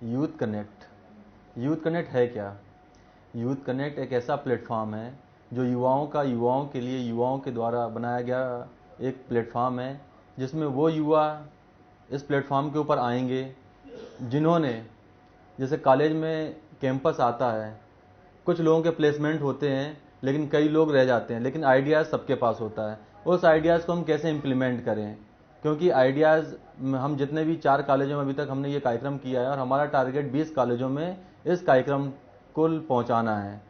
Youth connect. Youth connect है क्या? Youth connect एक ऐसा प्लेटफॉर्म है जो युवाओं के लिए, युवाओं के द्वारा बनाया गया एक प्लेटफॉर्म है, जिसमें वो युवा इस प्लेटफॉर्म के ऊपर आएंगे जिन्होंने, जैसे कॉलेज में कैंपस आता है, कुछ लोगों के प्लेसमेंट होते हैं लेकिन कई लोग रह जाते हैं, लेकिन आइडियाज़ सबके पास होता है। उस आइडियाज़ को हम कैसे इम्प्लीमेंट करें, क्योंकि आइडियाज़ हम जितने भी 4 कॉलेजों में अभी तक हमने ये कार्यक्रम किया है और हमारा टारगेट 20 कॉलेजों में इस कार्यक्रम को पहुंचाना है।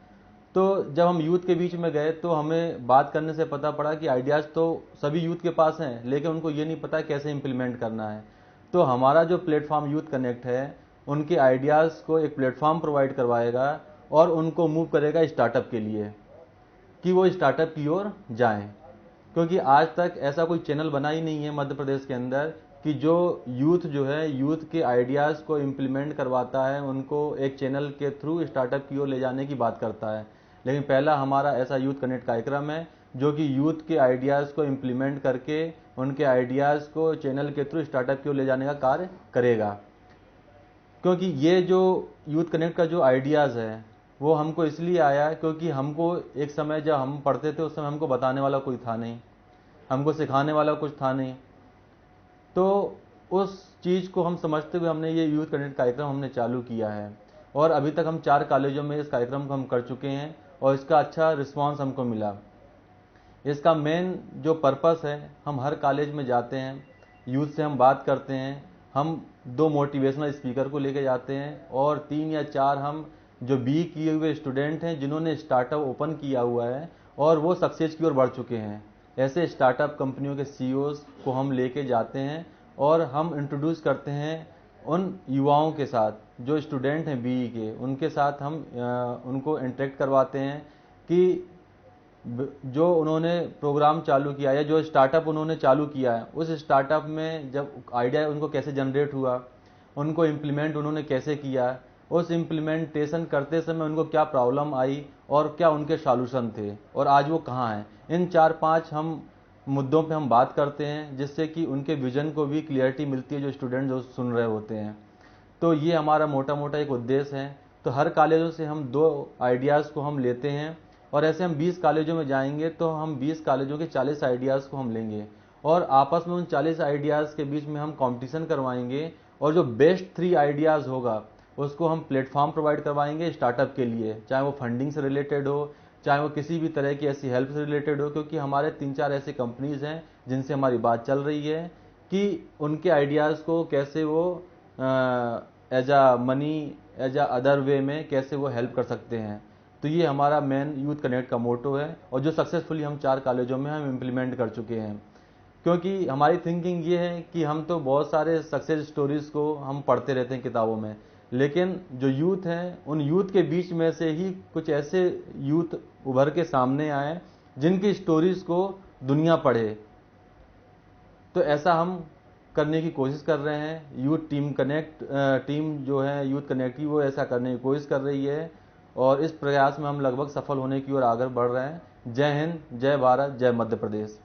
तो जब हम यूथ के बीच में गए तो हमें बात करने से पता पड़ा कि आइडियाज़ तो सभी यूथ के पास हैं, लेकिन उनको ये नहीं पता कैसे इम्प्लीमेंट करना है। तो हमारा जो प्लेटफॉर्म यूथ कनेक्ट है, उनके आइडियाज़ को एक प्लेटफॉर्म प्रोवाइड करवाएगा और उनको मूव करेगा स्टार्टअप के लिए, कि वो स्टार्टअप की ओर जाएं। क्योंकि आज तक ऐसा कोई चैनल बना ही नहीं है मध्य प्रदेश के अंदर कि जो यूथ के आइडियाज़ को इम्प्लीमेंट करवाता है, उनको एक चैनल के थ्रू स्टार्टअप की ओर ले जाने की बात करता है। लेकिन पहला हमारा ऐसा यूथ कनेक्ट कार्यक्रम है जो कि यूथ के आइडियाज़ को इम्प्लीमेंट करके उनके आइडियाज़ को चैनल के थ्रू स्टार्टअप की ओर ले जाने का कार्य करेगा। क्योंकि ये जो यूथ कनेक्ट का जो आइडियाज़ है वो हमको इसलिए आया क्योंकि हमको एक समय जब हम पढ़ते थे उस समय हमको बताने वाला कोई था नहीं, हमको सिखाने वाला कुछ था नहीं। तो उस चीज़ को हम समझते हुए हमने ये यूथ कनेक्ट कार्यक्रम हमने चालू किया है और अभी तक हम 4 कॉलेजों में इस कार्यक्रम को हम कर चुके हैं और इसका अच्छा रिस्पांस हमको मिला। इसका मेन जो पर्पस है, हम हर कॉलेज में जाते हैं, यूथ से हम बात करते हैं, हम 2 मोटिवेशनल स्पीकर को लेके जाते हैं और 3 या 4 हम जो बी किए हुए स्टूडेंट हैं जिन्होंने स्टार्टअप ओपन किया हुआ है और वो सक्सेस की ओर बढ़ चुके हैं, ऐसे स्टार्टअप कंपनियों के सीईओज को हम लेके जाते हैं और हम इंट्रोड्यूस करते हैं उन युवाओं के साथ जो स्टूडेंट हैं बीई के, उनके साथ हम उनको इंटरेक्ट करवाते हैं कि जो उन्होंने प्रोग्राम चालू किया है, जो स्टार्टअप उन्होंने चालू किया है, उस स्टार्टअप में जब आइडिया उनको कैसे जनरेट हुआ, उनको इम्प्लीमेंट उन्होंने कैसे किया, उस इम्प्लीमेंटेशन करते समय उनको क्या प्रॉब्लम आई और क्या उनके सॉल्यूशन थे और आज वो कहाँ हैं। इन 4-5 हम मुद्दों पे हम बात करते हैं जिससे कि उनके विजन को भी क्लियरिटी मिलती है जो स्टूडेंट जो सुन रहे होते हैं। तो ये हमारा मोटा मोटा एक उद्देश्य है। तो हर कॉलेजों से हम 2 आइडियाज़ को हम लेते हैं और ऐसे हम 20 कॉलेजों में जाएंगे तो हम 20 कॉलेजों के 40 आइडियाज़ को हम लेंगे और आपस में उन 40 आइडियाज़ के बीच में हम कंपटीशन करवाएंगे और जो बेस्ट 3 आइडियाज़ होगा उसको हम प्लेटफॉर्म प्रोवाइड करवाएंगे स्टार्टअप के लिए, चाहे वो फंडिंग से रिलेटेड हो, चाहे वो किसी भी तरह की ऐसी हेल्प से रिलेटेड हो। क्योंकि हमारे 3-4 ऐसे कंपनीज़ हैं जिनसे हमारी बात चल रही है कि उनके आइडियाज़ को कैसे वो एज आ मनी, एज आ अदर वे में कैसे वो हेल्प कर सकते हैं। तो ये हमारा मेन यूथ कनेक्ट का मोटो है और जो सक्सेसफुली हम 4 कॉलेजों में हम इम्प्लीमेंट कर चुके हैं। क्योंकि हमारी थिंकिंग ये है कि हम तो बहुत सारे सक्सेस स्टोरीज को हम पढ़ते रहते हैं किताबों में, लेकिन जो यूथ हैं उन यूथ के बीच में से ही कुछ ऐसे यूथ उभर के सामने आए जिनकी स्टोरीज को दुनिया पढ़े। तो ऐसा हम करने की कोशिश कर रहे हैं। यूथ टीम कनेक्ट टीम जो है यूथ कनेक्ट की, वो ऐसा करने की कोशिश कर रही है और इस प्रयास में हम लगभग सफल होने की ओर आगे बढ़ रहे हैं। जय हिंद, जय भारत, जय मध्य प्रदेश।